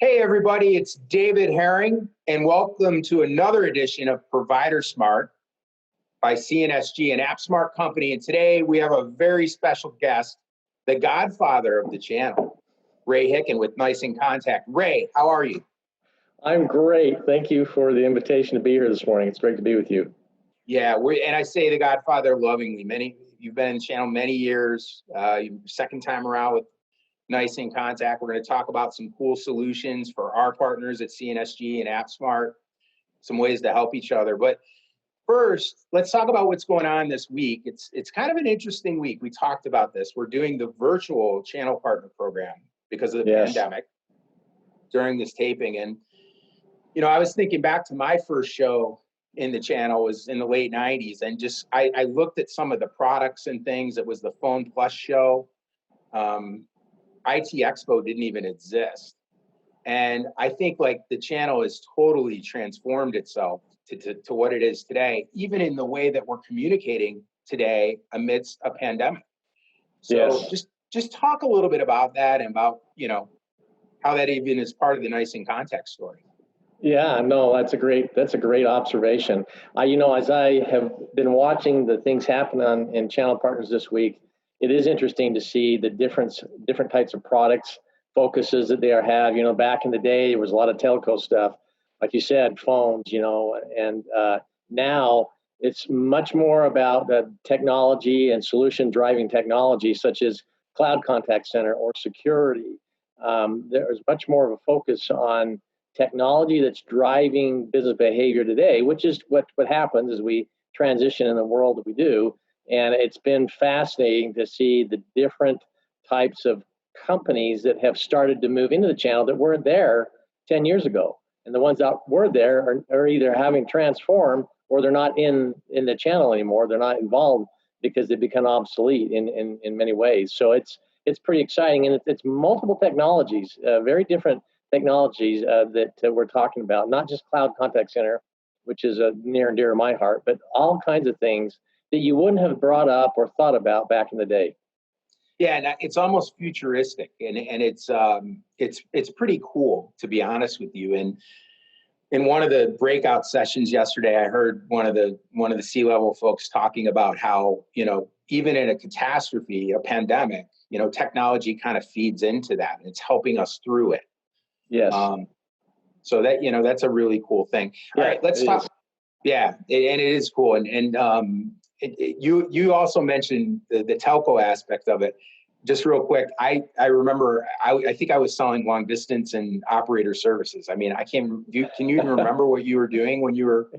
Hey everybody, it's David Herring, and welcome to another edition of ProviderSMART by CNSG, an AppSmart company. And today we have a very special guest, the godfather of the channel, Ray Hicken with Nice InContact. Ray, how are you? I'm great. Thank you for the invitation to be here this morning. It's great to be with you. Yeah, and I say the godfather lovingly. You've been in the channel many years. Second time around with Nice InContact. We're going to talk about some cool solutions for our partners at CNSG and AppSmart, some ways to help each other. But first, let's talk about what's going on this week. It's kind of an interesting week. We talked about this. We're doing the virtual channel partner program because of the pandemic during this taping. And, you know, I was thinking back to my first show in the channel was in the late 90s. And just, I looked at some of the products and things. It was the Phone Plus show. IT Expo didn't even exist. And I think like the channel has totally transformed itself to what it is today, even in the way that we're communicating today amidst a pandemic. So just talk a little bit about that and about, you know, how that even is part of the Nice InContact story. Yeah, no, that's a great observation. You know, as I have been watching the things happen in channel partners this week, it is interesting to see the different types of products, focuses that they have. You know, back in the day, there was a lot of telco stuff, like you said, phones, you know, and now it's much more about the technology and solution driving technology, such as cloud contact center or security. There's much more of a focus on technology that's driving business behavior today, which is what happens as we transition in the world that we do. And it's been fascinating to see the different types of companies that have started to move into the channel that weren't there 10 years ago. And the ones that were there are either having transformed or they're not in the channel anymore. They're not involved because they become obsolete in many ways. So it's pretty exciting. And it's multiple technologies, very different technologies that we're talking about, not just cloud contact center, which is near and dear to my heart, but all kinds of things that you wouldn't have brought up or thought about back in the day. Yeah, and it's almost futuristic, and it's pretty cool, to be honest with you. And in one of the breakout sessions yesterday, I heard one of the C-level folks talking about how, you know, even in a catastrophe, a pandemic, you know, technology kind of feeds into that, and it's helping us through it. Yes. So that, you know, that's a really cool thing. All right, let's talk. Yeah, and it is cool, and you also mentioned the telco aspect of it. Just real quick, I remember I think I was selling long distance and operator services. I mean, can you even remember what you were doing when you were?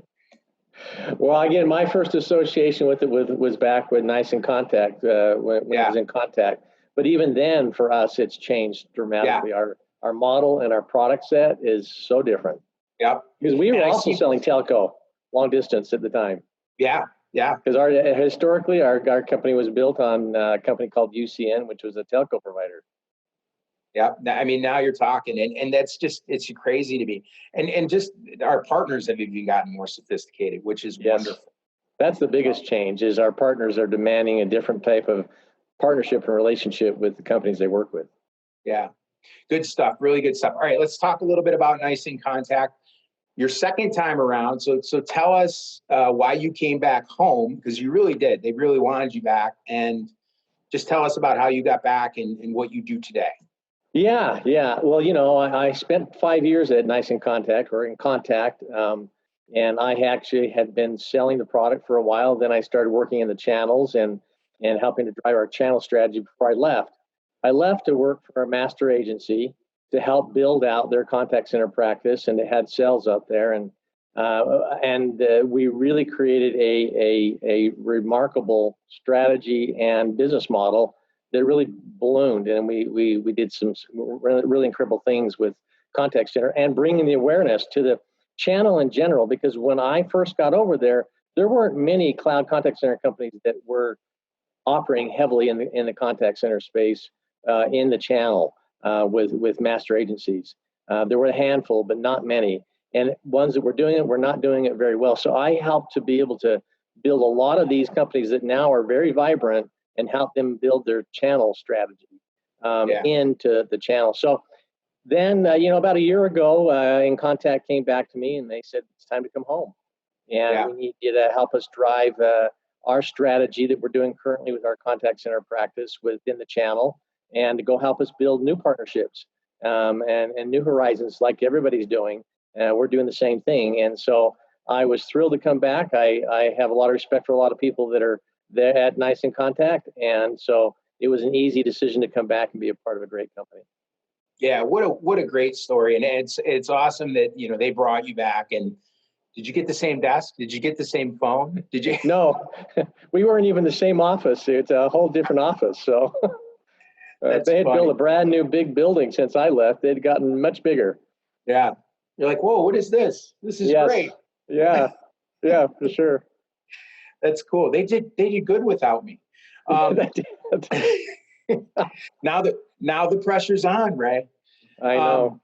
Well, again, my first association with it was back with Nice InContact when I was in contact. But even then, for us, it's changed dramatically. Yeah. Our model and our product set is so different. Yeah. Because we were also selling telco long distance at the time. Yeah. Yeah. Because historically our company was built on a company called UCN, which was a telco provider. Yeah. I mean, now you're talking, and that's just, it's crazy to me. And just our partners have even gotten more sophisticated, which is wonderful. That's the biggest change, is our partners are demanding a different type of partnership and relationship with the companies they work with. Yeah. Good stuff. Really good stuff. All right, let's talk a little bit about Nice InContact. Your second time around. So tell us why you came back home, because you really did. They really wanted you back. And just tell us about how you got back and what you do today. Yeah. Well, you know, I spent 5 years at Nice InContact or in Contact. And I actually had been selling the product for a while. Then I started working in the channels and helping to drive our channel strategy before I left. I left to work for a master agency to help build out their contact center practice, and they had sales out there, and we really created a remarkable strategy and business model that really ballooned, and we did some really incredible things with contact center and bringing the awareness to the channel in general. Because when I first got over there weren't many cloud contact center companies that were operating heavily in the contact center space in the channel with master agencies. There were a handful, but not many. And ones that were doing it were not doing it very well. So I helped to be able to build a lot of these companies that now are very vibrant and help them build their channel strategy into the channel. So then, about a year ago, InContact came back to me and they said, it's time to come home. And we need you to help us drive our strategy that we're doing currently with our contact center practice within the channel, and to go help us build new partnerships and new horizons like everybody's doing. We're doing the same thing. And so I was thrilled to come back. I have a lot of respect for a lot of people that are there at Nice InContact. And so it was an easy decision to come back and be a part of a great company. Yeah, what a great story. And it's awesome that, they brought you back. And did you get the same desk? Did you get the same phone? Did you? No, we weren't even the same office. It's a whole different office. So they had built a brand new big building since I left. They'd gotten much bigger. Yeah. You're like, whoa, what is this? This is great. Yeah. Yeah, for sure. That's cool. They did good without me. Now the pressure's on, Ray. I know.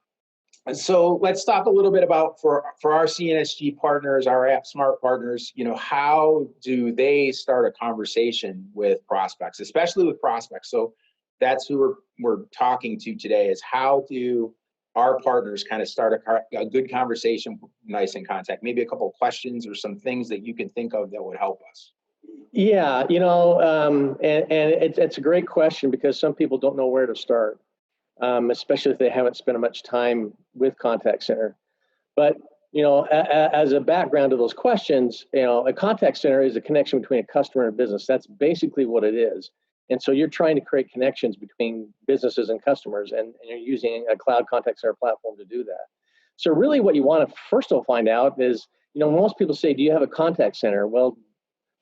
So let's talk a little bit about for our CNSG partners, our AppSmart partners, how do they start a conversation with prospects, especially with prospects? So that's who we're talking to today, is how do our partners kind of start a good conversation with Nice InContact? Maybe a couple of questions or some things that you can think of that would help us. Yeah, and it's a great question, because some people don't know where to start, especially if they haven't spent much time with contact center. But, as a background to those questions, a contact center is a connection between a customer and a business. That's basically what it is. And so you're trying to create connections between businesses and customers, and you're using a cloud contact center platform to do that. So really what you want to first of all find out is, most people say, do you have a contact center? Well,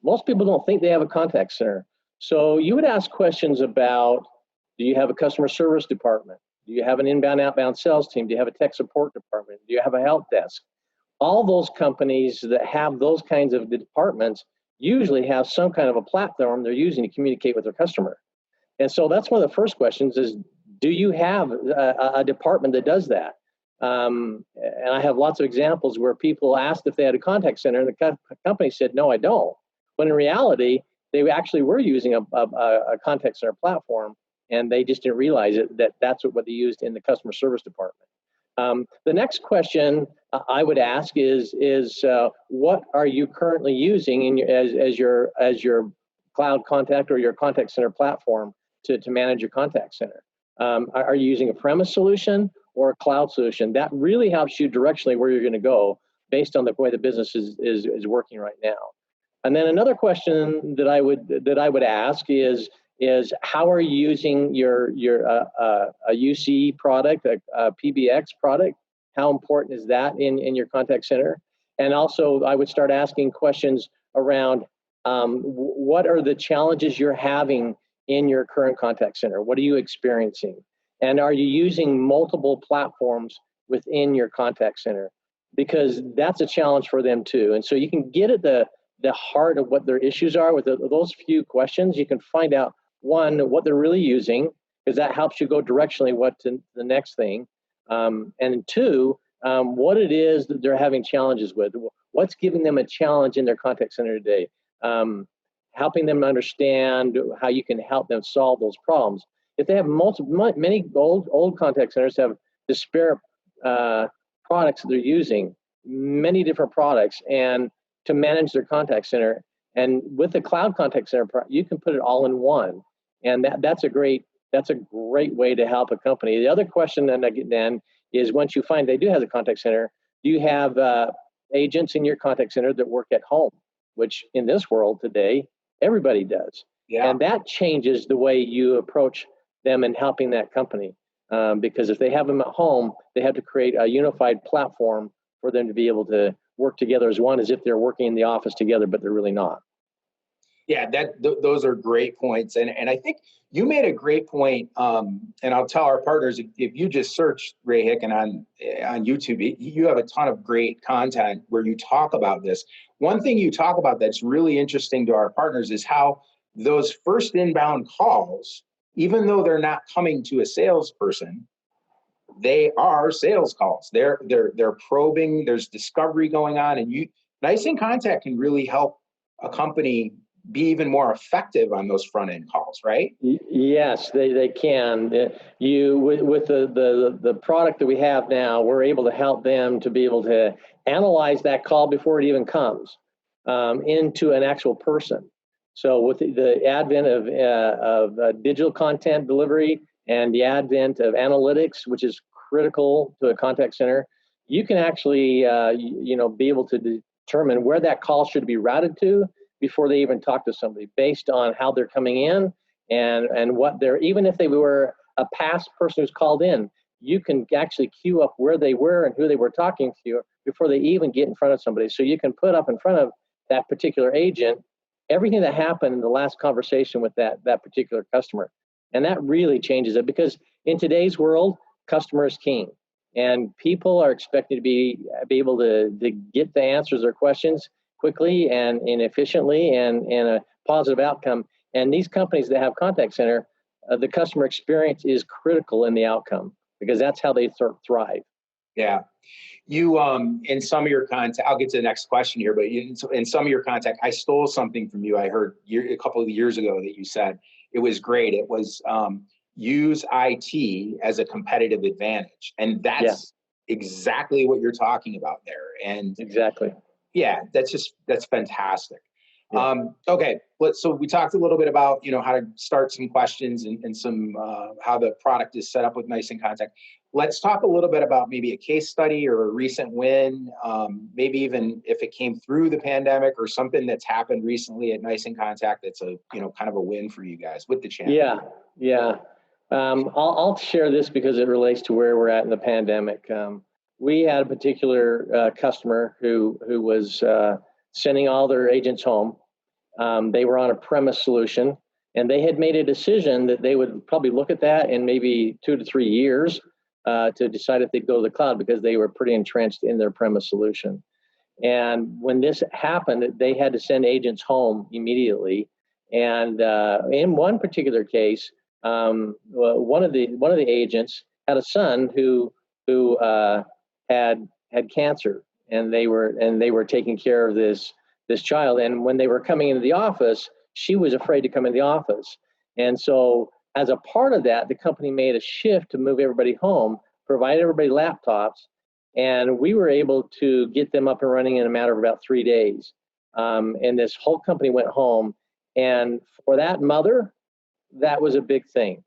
most people don't think they have a contact center. So you would ask questions about, do you have a customer service department? Do you have an inbound, outbound sales team? Do you have a tech support department? Do you have a help desk? All those companies that have those kinds of departments usually have some kind of a platform they're using to communicate with their customer. And so that's one of the first questions is, do you have a department that does that? And I have lots of examples where people asked if they had a contact center, and the company said, no, I don't. But in reality, they actually were using a contact center platform, and they just didn't realize that's what they used in the customer service department. The next question I would ask is what are you currently using as your cloud contact or your contact center platform to manage your contact center? Are you using a premise solution or a cloud solution? That really helps you directionally where you're going to go based on the way the business is working right now. And then another question that I would ask is how are you using your a UC product, a PBX product? How important is that in your contact center? And also, I would start asking questions around what are the challenges you're having in your current contact center? What are you experiencing? And are you using multiple platforms within your contact center? Because that's a challenge for them too. And so you can get at the heart of what their issues are with those few questions. You can find out, one, what they're really using, because that helps you go directionally what to the next thing. And two, what it is that they're having challenges with. What's giving them a challenge in their contact center today? Helping them understand how you can help them solve those problems. If they have many old contact centers have disparate products that they're using, many different products, and to manage their contact center. And with the cloud contact center, you can put it all in one. And that's a great way to help a company. The other question then is, once you find they do have a contact center, do you have agents in your contact center that work at home? Which in this world today, everybody does. Yeah. And that changes the way you approach them in helping that company. Because if they have them at home, they have to create a unified platform for them to be able to work together as one, as if they're working in the office together, but they're really not. Yeah, those are great points. And I think you made a great point. And I'll tell our partners, if you just search Ray Hicken on YouTube, you have a ton of great content where you talk about this. One thing you talk about that's really interesting to our partners is how those first inbound calls, even though they're not coming to a salesperson, they are sales calls. They're probing. There's discovery going on, and Nice InContact can really help a company be even more effective on those front end calls, right? Yes, they can. With the product that we have now, we're able to help them to be able to analyze that call before it even comes into an actual person. So with the advent of digital content delivery and the advent of analytics, which is critical to a contact center, you can actually be able to determine where that call should be routed to before they even talk to somebody, based on how they're coming in and what they're, even if they were a past person who's called in, you can actually queue up where they were and who they were talking to before they even get in front of somebody. So you can put up in front of that particular agent everything that happened in the last conversation with that particular customer. And that really changes it, because in today's world, customer is king. And people are expected to be able to get the answers to their questions quickly and efficiently and a positive outcome. And these companies that have contact center, the customer experience is critical in the outcome, because that's how they thrive. Yeah. You, in some of your contact, I'll get to the next question here, but in some of your contact, I stole something from you. I heard a couple of years ago that you said it was great. It was use IT as a competitive advantage. And that's exactly what you're talking about there. And exactly. Yeah, that's fantastic. Yeah. Okay, so we talked a little bit about, how to start some questions and some how the product is set up with Nice InContact. Let's talk a little bit about maybe a case study or a recent win, maybe even if it came through the pandemic or something that's happened recently at Nice InContact that's a kind of a win for you guys with the channel. Yeah. I'll share this because it relates to where we're at in the pandemic. We had a particular customer who was sending all their agents home. They were on a premise solution, and they had made a decision that they would probably look at that in maybe 2 to 3 years to decide if they'd go to the cloud, because they were pretty entrenched in their premise solution. And when this happened, they had to send agents home immediately. And in one particular case, one of the agents had a son who had cancer, and they were taking care of this child. And when they were coming into the office, she was afraid to come into the office. And so as a part of that, the company made a shift to move everybody home, provide everybody laptops, and we were able to get them up and running in a matter of about 3 days. And this whole company went home. And for that mother, that was a big thing.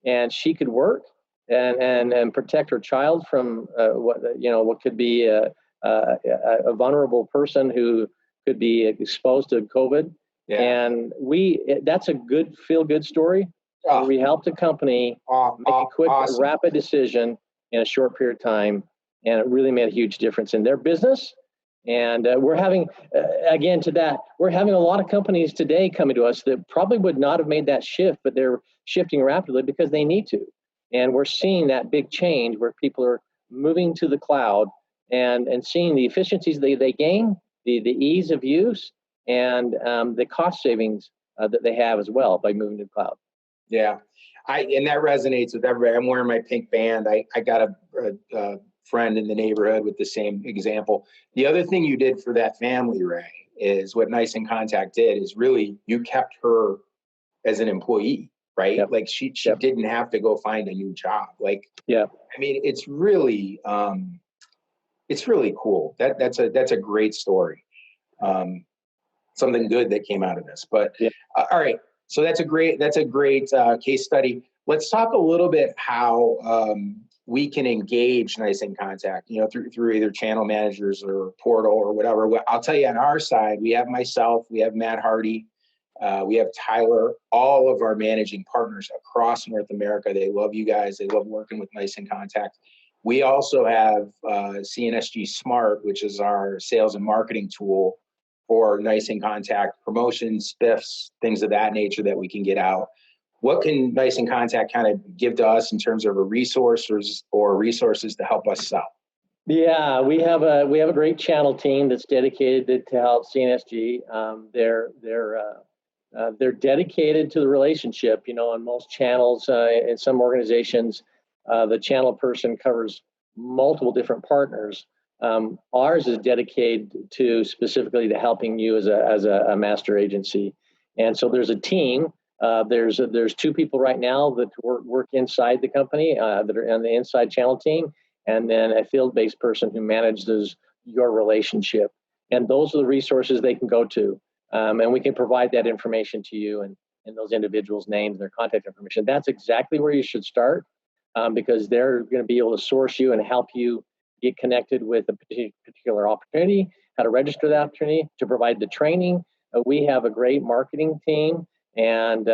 And she could work and protect her child from what could be a vulnerable person who could be exposed to COVID. Yeah. And that's a good feel-good story. Oh. We helped a company make a quick, awesome, rapid decision in a short period of time, and it really made a huge difference in their business. And we're having, we're having a lot of companies today coming to us that probably would not have made that shift, but they're shifting rapidly because they need to. And we're seeing that big change where people are moving to the cloud and seeing the efficiencies they gain, the ease of use, and the cost savings that they have as well by moving to the cloud. Yeah, and that resonates with everybody. I'm wearing my pink band. I got a friend in the neighborhood with the same example. The other thing you did for that family, Ray, is what Nice InContact did is really you kept her as an employee, right? Yep. Like she yep. didn't have to go find a new job. Like, yeah, I mean, it's really cool. That's a great story. Something good that came out of this. But yeah. All right, so that's a great case study. Let's talk a little bit how we can engage Nice InContact, through either channel managers or portal or whatever. I'll tell you, on our side, we have myself, we have Matt Hardy, we have Tyler, all of our managing partners across North America. They love you guys. They love working with Nice InContact. We also have CNSG Smart, which is our sales and marketing tool for Nice InContact promotions, spiffs, things of that nature that we can get out. What can Nice InContact kind of give to us in terms of resources to help us sell? Yeah, we have a great channel team that's dedicated to help CNSG. They're dedicated to the relationship. On most channels, in some organizations, the channel person covers multiple different partners. Ours is dedicated to specifically to helping you as a master agency. And so there's a team. There's 2 people right now that work inside the company that are on the inside channel team, and then a field-based person who manages your relationship. And those are the resources they can go to, and we can provide that information to you and those individuals' names and their contact information. That's exactly where you should start, because they're going to be able to source you and help you get connected with a particular opportunity, how to register the opportunity, to provide the training. We have a great marketing team and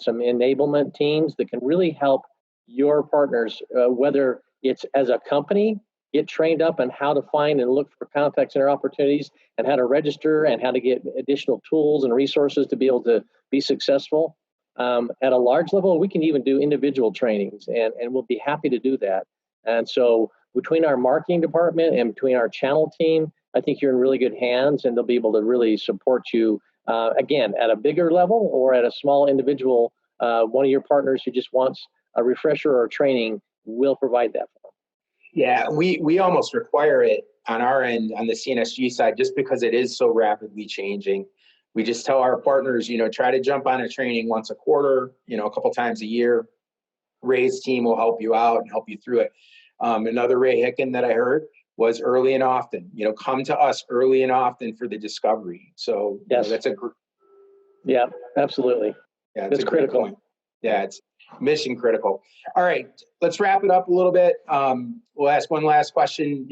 some enablement teams that can really help your partners, whether it's as a company, get trained up on how to find and look for contact center opportunities and how to register and how to get additional tools and resources to be able to be successful. At a large level, we can even do individual trainings, and we'll be happy to do that. And so between our marketing department and between our channel team, I think you're in really good hands, and they'll be able to really support you, again, at a bigger level or at a small individual. One of your partners who just wants a refresher or training will provide that for them. Yeah, we almost require it on our end on the CNSG side, just because it is so rapidly changing. We just tell our partners, try to jump on a training once a quarter, a couple times a year. Ray's team will help you out and help you through it. Another Ray Hicken that I heard was early and often. Come to us early and often for the discovery. So yes, that's yeah, absolutely. Yeah, it's critical. Point. Yeah, it's mission critical. All right, let's wrap it up a little bit. We'll ask one last question.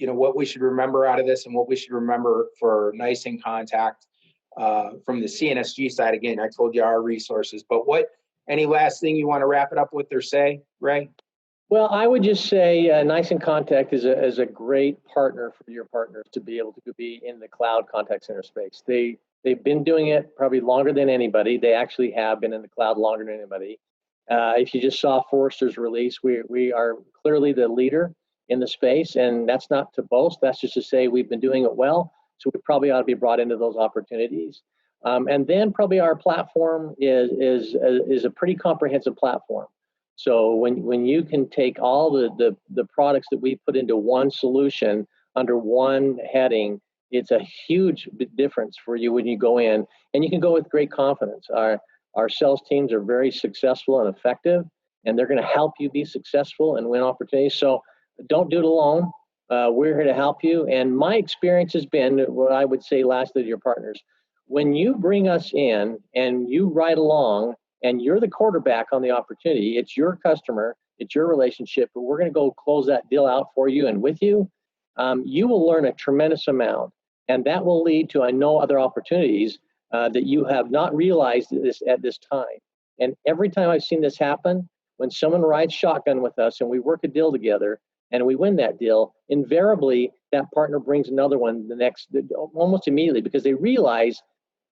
What we should remember out of this and what we should remember for Nice InContact from the CNSG side. Again, I told you our resources, but any last thing you want to wrap it up with or say, Ray? Well, I would just say Nice InContact is a great partner for your partners to be able to be in the cloud contact center space. They've been doing it probably longer than anybody. They actually have been in the cloud longer than anybody. If you just saw Forrester's release, we are clearly the leader in the space, and that's not to boast. That's just to say we've been doing it well, so we probably ought to be brought into those opportunities. And then probably our platform is a pretty comprehensive platform. So when you can take all the products that we put into one solution under one heading, it's a huge difference for you when you go in, and you can go with great confidence. Our sales teams are very successful and effective, and they're going to help you be successful and win opportunities. So don't do it alone. We're here to help you. And my experience has been what I would say lastly to your partners: when you bring us in and you ride along and you're the quarterback on the opportunity, it's your customer, it's your relationship, but we're going to go close that deal out for you and with you, you will learn a tremendous amount. And that will lead to, I know, other opportunities that you have not realized at this time. And every time I've seen this happen, when someone rides shotgun with us and we work a deal together and we win that deal, invariably that partner brings another one almost immediately, because they realize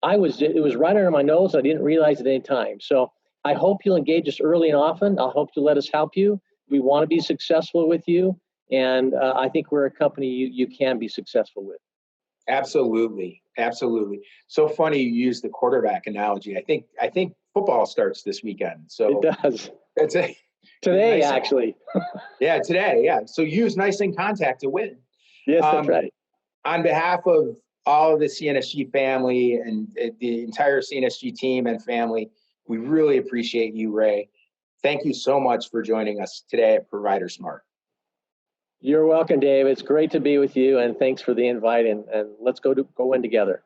it was right under my nose. I didn't realize at any time. So I hope you'll engage us early and often. I hope you'll let us help you. We want to be successful with you. And I think we're a company you can be successful with. Absolutely. So funny you use the quarterback analogy. I think football starts this weekend. So it does. That's it. Today, nice. Actually. Yeah, today. Yeah. So use Nice InContact to win. Yes, that's right. On behalf of all of the CNSG family and the entire CNSG team and family, we really appreciate you, Ray. Thank you so much for joining us today at ProviderSMART. You're welcome, Dave. It's great to be with you, and thanks for the invite, and let's go in together.